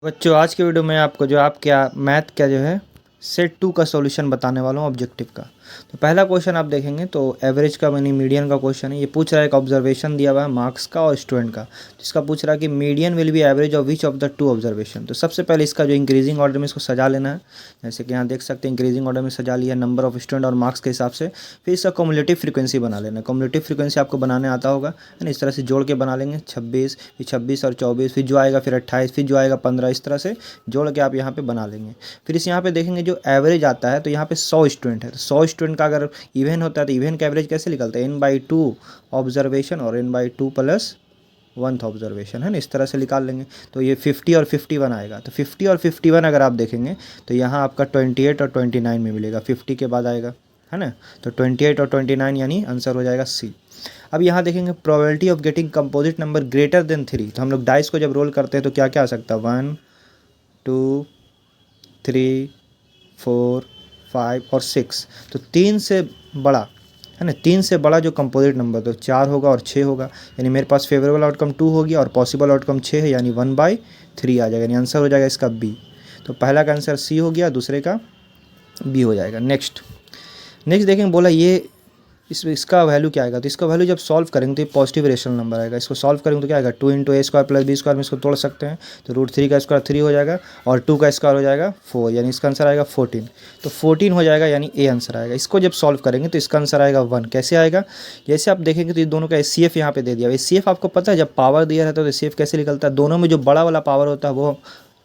बच्चों आज के वीडियो में आपको जो मैथ का जो है सेट 2 का सॉल्यूशन बताने वाला हूँ ऑब्जेक्टिव का। तो पहला क्वेश्चन आप देखेंगे तो एवरेज का यानी मीडियन का क्वेश्चन है। ये पूछ रहा है एक ऑब्जर्वेशन दिया हुआ है मार्क्स का और स्टूडेंट का, जिसका पूछ रहा है कि median will be average of which of the two observation. तो सबसे पहले इसका जो इंक्रीजिंग ऑर्डर में इसको सजा लेना है, जैसे कि यहाँ देख सकते हैं इंक्रीजिंग ऑर्डर में सजा लिया नंबर ऑफ स्टूडेंट और मार्क्स के हिसाब से। फिर इसका कम्युलेटिव फ्रीक्वेंसी बना लेना है। कम्युलेटिव फ्रीक्वेंसी आपको बनाने आता होगा है ना, इस तरह से जोड़ के बना लेंगे 26, फिर 26 और 24, फिर जो आएगा फिर 28, फिर जो आएगा 15, इस तरह से जोड़ के आप यहाँ पे बना लेंगे। फिर इस यहाँ पे देखेंगे जो एवरेज आता है तो यहाँ पे 100 स्टूडेंट है, तो 100 स्टूडेंट का अगर इवन होता है तो इवन का एवरेज कैसे निकलता है, n/2 ऑब्जर्वेशन और n/2 प्लस 1th ऑब्जर्वेशन है ना, इस तरह से निकाल लेंगे। तो ये 50 और 51 आएगा। तो 50 और 51 अगर आप देखेंगे तो यहाँ आपका 28 और 29 में मिलेगा, 50 के बाद आएगा है ना। तो 28 और 29 यानी आंसर हो जाएगा सी। अब यहाँ देखेंगे probability of getting composite number greater than 3। तो हम लोग डाइस को जब रोल करते हैं तो क्या क्या आ सकता है, 1 2 3 4 5 और 6। तो 3 से बड़ा है ना, 3 से बड़ा जो कंपोजिट नंबर तो 4 होगा और 6 होगा, यानी मेरे पास फेवरेबल आउटकम 2 होगी और पॉसिबल आउटकम 6 है, यानी 1/3 आ जाएगा, यानी आंसर हो जाएगा इसका बी। तो पहला का आंसर सी हो गया, दूसरे का बी हो जाएगा। नेक्स्ट देखेंगे, बोला ये इसका वैल्यू क्या आएगा। तो इसका वैल्यू जब सॉल्व करेंगे तो ये पॉजिटिव रेशनल नंबर आएगा। इसको सॉल्व करेंगे तो क्या आएगा, 2 × a² + b² में इसको तोड़ सकते हैं तो √3 का स्क्वायर 3 हो जाएगा और 2 का स्क्वायर हो जाएगा 4, यानी इसका आंसर आएगा 14। तो 14 हो जाएगा, यानी ए आंसर आएगा। इसको जब सॉल्व करेंगे तो इसका आंसर आएगा 1। कैसे आएगा, जैसे आप देखेंगे तो ये दोनों का एचसीएफ यहाँ पे दे दिया। एचसीएफ आपको पता है जब पावर दिया रहता है तो एचसीएफ कैसे निकलता है, दोनों में जो बड़ा वाला पावर होता है वो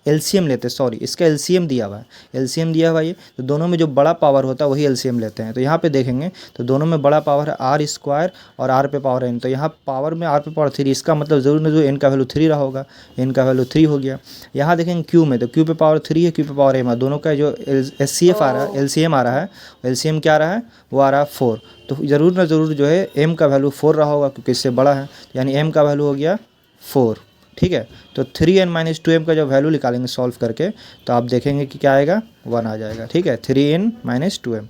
एलसीएम लेते हैं, सॉरी इसका एलसीएम दिया हुआ है, एलसीएम दिया हुआ ये, तो दोनों में जो बड़ा पावर होता है वही एलसीएम लेते हैं। तो यहाँ पे देखेंगे तो दोनों में बड़ा पावर है r² और r पे पावर n, तो यहाँ पावर में r पे पावर 3, इसका मतलब ज़रूर न जो n का वैल्यू 3 रहा होगा, n का वैल्यू 3 हो गया। यहाँ देखेंगे q में तो q पे पावर 3 है, q पे पावर m है, दोनों का जो एचसीएफ आ रहा है, एलसीएम आ रहा है, एलसीएम क्या आ रहा है, वो आ रहा है 4। तो ज़रूर न ज़रूर जो है m का वैल्यू 4 रहा होगा क्योंकि इससे बड़ा है, यानी m का वैल्यू हो गया 4। ठीक है, तो 3n - 2m का जब वैल्यू निकालेंगे सॉल्व करके तो आप देखेंगे कि क्या आएगा, 1 आ जाएगा। ठीक है, 3n - 2m।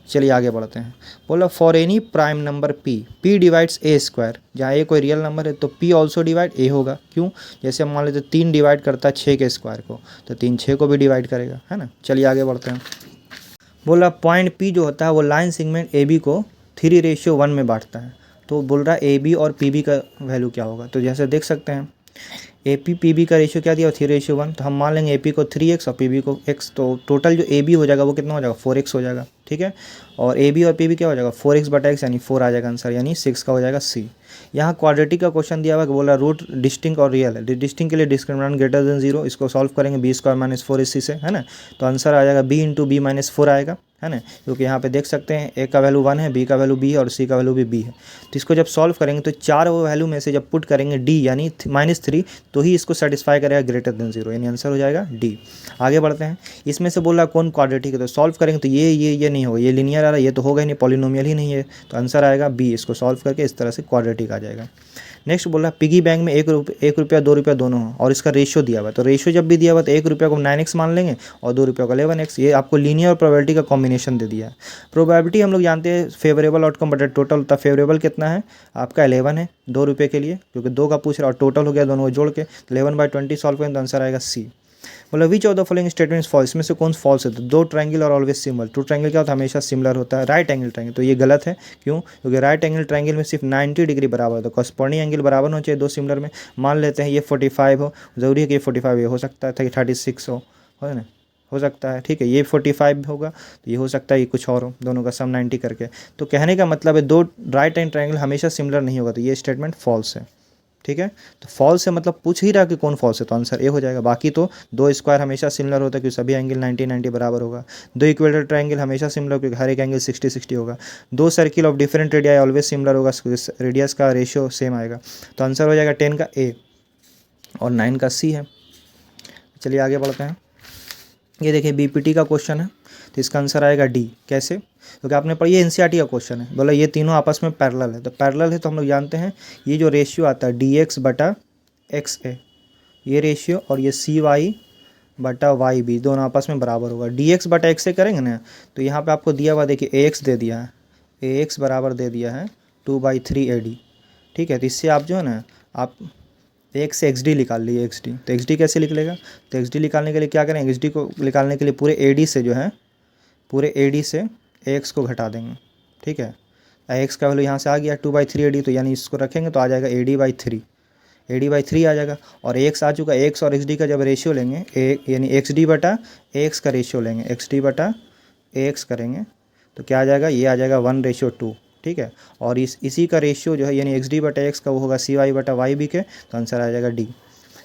चलिए आगे बढ़ते हैं। बोला for any prime number p divides a², जहाँ a कोई रियल नंबर है तो p ऑल्सो डिवाइड a होगा। क्यों, जैसे हम मान लेते 3 डिवाइड करता है 6 के स्क्वायर को, तो 3 6 को भी डिवाइड करेगा है ना। चलिए आगे बढ़ते हैं। बोला पॉइंट p जो होता है वो लाइन सेगमेंट AB को 3:1 में बांटता है। तो बोल रहा है AB और PB का वैल्यू क्या होगा। तो जैसे देख सकते हैं AP PB का रेशियो क्या दिया, 3:1। तो हम मान लेंगे AP को 3x और PB को x, तो टोटल जो AB हो जाएगा वो कितना हो जाएगा, 4x हो जाएगा। ठीक है, और AB और PB क्या हो जाएगा, 4x/x यानी 4 आ जाएगा आंसर, यानी 6 का हो जाएगा C। यहाँ क्वाड्रेटिक का क्वेश्चन दिया हुआ है, बोला रूट डिस्टिंक्ट और रियल है। डिस्टिंक्ट के लिए डिस्क्रिमिनेंट ग्रेटर देन 0, इसको सॉल्व करेंगे b² - 4ac से है ना। तो आंसर आ जाएगा b × b - 4 आएगा है ना, क्योंकि यहाँ पे देख सकते हैं a का वैल्यू 1 है, b का वैल्यू b है और c का वैल्यू भी b है। तो इसको जब सॉल्व करेंगे तो 4 वो वैल्यू में से जब पुट करेंगे d यानी -3, तो ही इसको सेटिस्फाई करेगा ग्रेटर देन 0, यानी आंसर हो जाएगा d। आगे बढ़ते हैं। इसमें से बोल रहा है कौन क्वाड्रेटिक है, तो सॉल्व करेंगे तो ये नहीं होगा, ये लीनियर आ रहा है, ये तो होगा ही नहीं, पॉलिनोमियल ही नहीं है, तो आंसर आएगा b। इसको सॉल्व करके इस तरह से क्वाड्रेटिक आ जाएगा। नेक्स्ट बोला पिगी बैंक में 1 रुपया 2 रुपया दोनों हो और इसका रेशियो दिया हुआ है। तो रेशियो जब भी दिया हुआ तो 1 रुपया को 9x मान लेंगे और 2 रुपया को 11x। ये आपको लीनियर और प्रोबेबिलिटी का कॉम्बिनेशन दे दिया है। प्रोबेबिलिटी हम लोग जानते हैं फेवरेबल आउटकम बटा टोटल होता है। फेवरेबल कितना है आपका 11 है 2 रुपये के लिए, क्योंकि 2 का पूछ रहा और टोटल हो गया दोनों को जोड़ के, 11/20 सॉल्व करें तो आंसर आएगा सी। बोला which of the following statement false, इसमें से कौन फॉल्स है। तो 2 ट्रायंगल और ऑलवेज सिमिलर। 2 ट्रायंगल क्या होता है, हमेशा सिमिलर होता है। राइट एंगल ट्रायंगल, तो ये गलत है। क्यों, क्योंकि राइट एंगल ट्रायंगल में सिर्फ 90 डिग्री बराबर होता है। कॉरस्पॉन्डिंग एंगल बराबर होना चाहिए 2 सिमिलर में। मान लेते हैं ये 45 हो, ज़रूरी है कि ये 45 ये हो सकता है 36 हो ना, हो सकता है। ठीक है, ये 45 होगा तो ये हो सकता है ये कुछ और हो, दोनों का सम 90 करके। तो कहने का मतलब है 2 राइट एंगल ट्रायंगल हमेशा सिमिलर नहीं होगा, तो ये स्टेटमेंट फॉल्स है। ठीक है, तो फॉल्स है मतलब पूछ ही रहा कि कौन फॉल्स है, तो आंसर ए हो जाएगा। बाकी तो 2 स्क्वायर हमेशा सिमिलर होता है क्योंकि सभी एंगल 90 बराबर होगा। 2 इक्वेटर ट्रायंगल हमेशा सिमिलर क्योंकि हर एक एंगल 60 होगा। 2 circle of different radii always similar होगा, रेडियस का रेशियो सेम आएगा। तो आंसर हो जाएगा 10 का ए और 9 का सी है। चलिए आगे बढ़ते हैं। ये देखिए बीपीटी का क्वेश्चन है, तो इसका आंसर आएगा डी। कैसे, क्योंकि आपने पढ़ी ये एनसीईआरटी का क्वेश्चन है। बोला ये तीनों आपस में पैरेलल है, तो पैरेलल है तो हम लोग जानते हैं ये जो रेशियो आता है dx/xa, ये रेशियो और ये cy/yb दोनों आपस में बराबर होगा। dx/xa करेंगे ना तो यहाँ पे आपको दिया हुआ देखिए ax दे दिया है, ax बराबर दे दिया है 2/3 ad। ठीक है, तो इससे आप जो है ना आप एक से एक्स डी निकाल लीजिए, एक्स डी। तो एक्स डी कैसे निकलेगा, तो एक्स डी निकालने के लिए क्या करें, एक्स डी को निकालने के लिए पूरे ए डी से जो है, पूरे ए डी से एक्स को घटा देंगे, ठीक है। एक्स का वैल्यू यहाँ से आ गया 2/3 ए डी, तो यानी इसको रखेंगे तो आ जाएगा AD/3, AD/3 आ जाएगा। और एक्स आ चुका, एक्स और एक्स डी का जब रेशियो लेंगे, यानी एक्स डी बटा एक्स का रेशियो लेंगे, एक्स डी बटा एक्स करेंगे तो क्या आ जाएगा, ये आ जाएगा 1:2, ठीक है। और इसी का रेशियो जो है यानी एक्स डी बटा एक्स का वो होगा CY/YB के, तो आंसर आ जाएगा डी।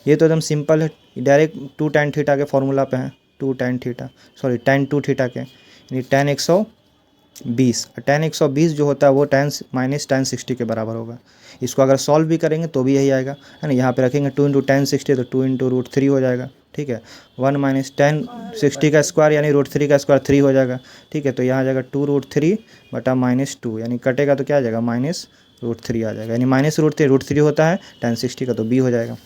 ये तो एकदम सिंपल है, डायरेक्ट 2 tan थीटा के फॉर्मूला पे है, 2 tan theta, sorry tan 2 theta के, यानी tan 120, tan 120 जो होता है वो tan -tan 60 के बराबर होगा। इसको अगर सॉल्व भी करेंगे तो भी यही आएगा, है ना। यहाँ पे रखेंगे 2 × tan 60 तो 2 × √3 हो जाएगा, ठीक है। 1 - tan 60 का स्क्वायर यानी √3 का स्क्वायर 3 हो जाएगा, ठीक है। तो यहाँ आ जाएगा 2√3 बटा -2, यानी कटेगा तो क्या आ जाएगा, -√3 आ जाएगा, यानी -√3 होता है tan 60 का, तो बी हो जाएगा।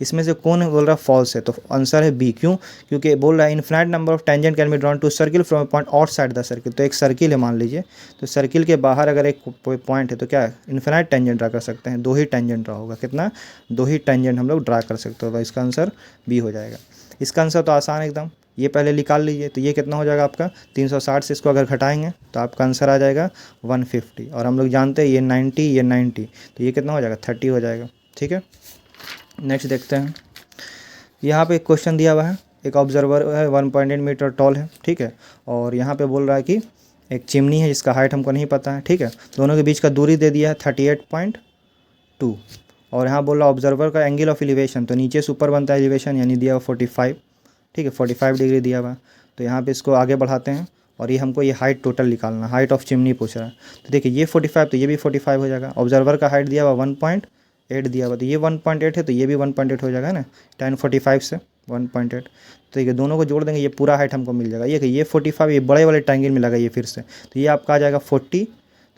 इसमें से कौन बोल रहा है फॉल्स है, तो आंसर है बी। क्यों, क्योंकि बोल रहा है infinite number of tangent can be drawn to circle from point outside the circle. तो एक सर्किल है मान लीजिए, तो सर्किल के बाहर अगर एक पॉइंट है तो क्या इनफिनाइट टेंजेंट ड्रा कर सकते हैं, 2 ही टेंजेंट ड्रा होगा, कितना, 2 ही टेंजेंट हम लोग ड्रा कर सकते हो, तो इसका आंसर बी हो जाएगा। इसका आंसर तो आसान एकदम, ये पहले निकाल लीजिए, तो ये कितना हो जाएगा आपका 360 से इसको अगर घटाएंगे तो आपका आंसर आ जाएगा 150, और हम लोग जानते हैं ये 90 ये 90, तो ये कितना हो जाएगा 30 हो जाएगा, ठीक है। नेक्स्ट देखते हैं, यहाँ पे एक क्वेश्चन दिया हुआ है, एक ऑब्जर्वर है 1.8 मीटर टॉल है, ठीक है। और यहाँ पे बोल रहा है कि एक चिमनी है जिसका हाइट हमको नहीं पता है, ठीक है। दोनों के बीच का दूरी दे दिया है 38.2, और यहाँ बोल रहा है ऑब्जर्वर का एंगल ऑफ एलिवेशन, तो नीचे से ऊपर बनता है एलिवेशन, यानी दिया हुआ 45, ठीक है, 45 डिग्री दिया हुआ। तो यहाँ पे इसको आगे बढ़ाते हैं, और ये हमको ये हाइट टोटल निकालना, हाइट ऑफ चिमनी पूछ रहा है। तो देखिए ये 45 तो ये भी 45 हो जाएगा, ऑब्जर्वर का हाइट दिया हुआ 1.8 दिया हुआ, तो ये 1.8 है तो ये भी 1.8 हो जाएगा ना, tan 45 से 1.8, तो ये दोनों को जोड़ देंगे, ये पूरा हाइट हमको मिल जाएगा। ये 45 ये बड़े वाले ट्रायंगल में लगाइए फिर से, तो ये आपका आ जाएगा 40,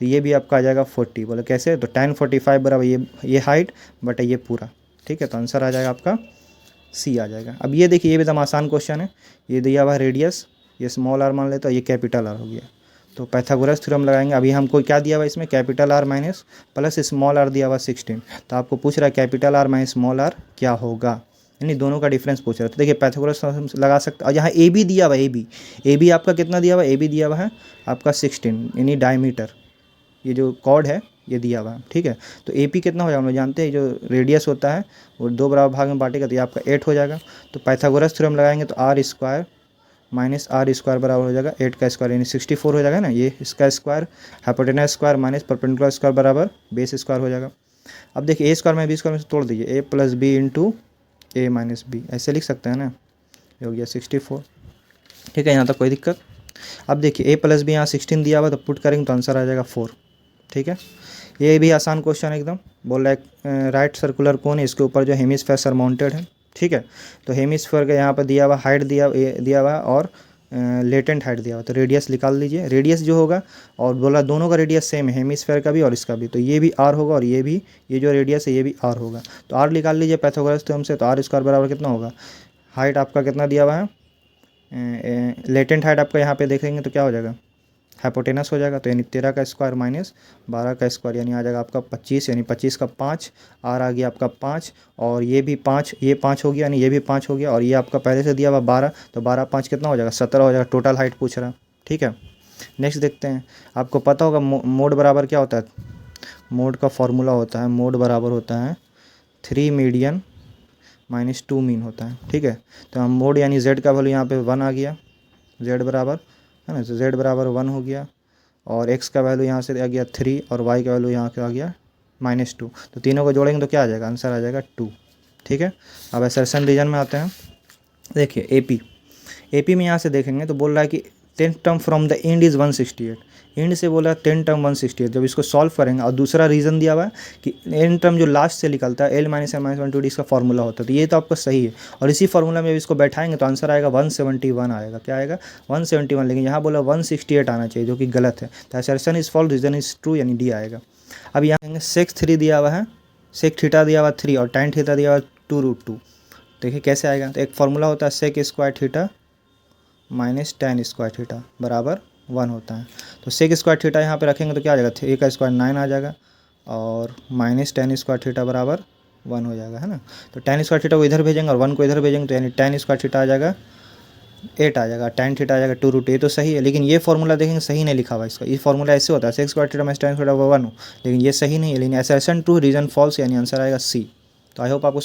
तो ये भी आपका आ जाएगा 40, बोले कैसे, तो tan 45 बराबर ये हाइट बटा ये पूरा, ठीक है। तो आंसर आ जाएगा आपका सी आ जाएगा। अब ये देखिए, ये भी एकदम आसान क्वेश्चन है, ये दिया हुआ है रेडियस, ये स्मॉल आर मान लेते हो, ये कैपिटल आर हो गया, तो पाइथागोरस थ्योरम लगाएंगे। अभी हमको क्या दिया हुआ इसमें, capital R minus plus small r दिया हुआ 16, तो आपको पूछ रहा है capital R minus small r क्या होगा, यानी दोनों का डिफरेंस पूछ रहा है। तो देखिए पाइथागोरस थ्योरम लगा सकते, और यहाँ ए बी दिया हुआ, ए बी आपका कितना दिया हुआ, ए बी दिया हुआ है आपका 16, यानी डायमीटर, ये जो कॉर्ड है ये दिया हुआ है, ठीक है। तो ए पी कितना हो जाएगा, हम लोग जानते हैं जो रेडियस होता है वो 2 बराबर भाग में बांटेगा, तो ये आपका 8 हो जाएगा। तो पाइथागोरस थ्योरम लगाएंगे तो R square minus R square बराबर हो जाएगा 8 का स्क्वायर, यानी 64 हो जाएगा ना, ये इसका square, hypotenuse square minus perpendicular square बराबर बेस स्क्वायर हो जाएगा। अब देखिए ए स्क्वायर में बी स्क्वायर में से तोड़ दीजिए, ए प्लस बी इंटू ए माइनस बी, ऐसे लिख सकते हैं ना, ये हो गया 64, ठीक है, यहाँ तक कोई दिक्कत। अब देखिए ए प्लस बी यहाँ 16 दिया हुआ, तो पुट करेंगे तो आंसर आ जाएगा 4, ठीक है। ये भी आसान क्वेश्चन है एकदम, बोल रहा है राइट सर्कुलर कोन है, इसके ऊपर जो हेमिस्फेयर सरमाउंटेड है, ठीक है। तो हेमिस्फेयर का यहाँ पर दिया हुआ हाइट दिया हुआ और लेटेंट हाइट दिया हुआ, तो रेडियस निकाल लीजिए, रेडियस जो होगा, और बोला दोनों का रेडियस सेम है, हेमिस्फेयर का भी और इसका भी, तो ये भी आर होगा और ये भी, ये जो रेडियस है ये भी आर होगा। तो आर निकाल लीजिए पाइथागोरस थ्योरम से, तो आर स्क्वायर बराबर कितना होगा, हाइट आपका कितना दिया हुआ है, लेटेंट हाइट आपका यहाँ पे देखेंगे तो क्या हो जाएगा, हाइपोटेनस हो जाएगा, तो यानी 13 का स्क्वायर माइनस 12 का स्क्वायर, यानी आ जाएगा आपका 25, यानी 25 का 5, आर आ गया आपका 5, और ये भी 5, ये 5 हो गया, यानी ये भी 5 हो गया, और ये आपका पहले से दिया हुआ 12, तो 12 5 कितना हो जाएगा 17 हो जाएगा, टोटल हाइट पूछ रहा, ठीक है। नेक्स्ट देखते हैं, आपको पता होगा मोड बराबर क्या होता है, मोड का फॉर्मूला होता है, मोड बराबर होता है 3 मीडियन माइनस 2 मीन होता है, ठीक है। तो हम मोड यानी जेड का वैल्यू यहाँ पे 1 आ गया, जेड बराबर है ना, जेड बराबर 1 हो गया, और एक्स का वैल्यू यहाँ से आ गया 3, और वाई का वैल्यू यहाँ पे आ गया -2, तो तीनों को जोड़ेंगे तो क्या आ जाएगा, आंसर आ जाएगा 2, ठीक है। अब असर्शन रीजन में आते हैं, देखिए एपी में यहाँ से देखेंगे तो बोल रहा है कि 10 term from the end is 168, and से बोला 10 टर्म 168, जब इसको सॉल्व करेंगे, और दूसरा रीज़न दिया हुआ है कि एंड टर्म जो लास्ट से निकलता है L - n - 1 2D इसका फॉर्मूला होता है, तो ये तो आपका सही है, और इसी फार्मूला में जब इसको बैठाएंगे तो आंसर आएगा 171 आएगा, क्या आएगा 171, लेकिन यहाँ बोला 168 आना चाहिए जो कि गलत है, तो assertion is false reason is true, यानी डी आएगा। अब यहाँ सेक 3 दिया हुआ है, सेक थीटा दिया हुआ 3, और tan थीटा दिया हुआ 2√2, देखिए कैसे आएगा, तो एक फार्मूला होता है sec square theta minus tan square theta बराबर 1 होता है, तो सेक स्क्वायर थीटा यहाँ पे रखेंगे तो क्या आ जाएगा, 3 का स्क्वायर 9 आ जाएगा, और माइनस tan स्क्वायर थीटा बराबर 1 हो जाएगा, है ना। तो tan स्क्वायर थीटा को इधर भेजेंगे और 1 को इधर भेजेंगे, तो यानी tan स्क्वायर थीटा आ जाएगा 8 आ जाएगा, tan थीटा आ जाएगा 2 रूट। ये तो सही है, लेकिन ये फॉर्मूला देखेंगे सही नहीं लिखा हुआ इसका। ये फॉर्मूला ऐसे होता है sex square theta minus tan square 1 हो, लेकिन ये सही नहीं है, लेकिन असर्शन ट्रू रीजन फॉल्स, यानी आंसर आएगा सी। तो आई होप आपको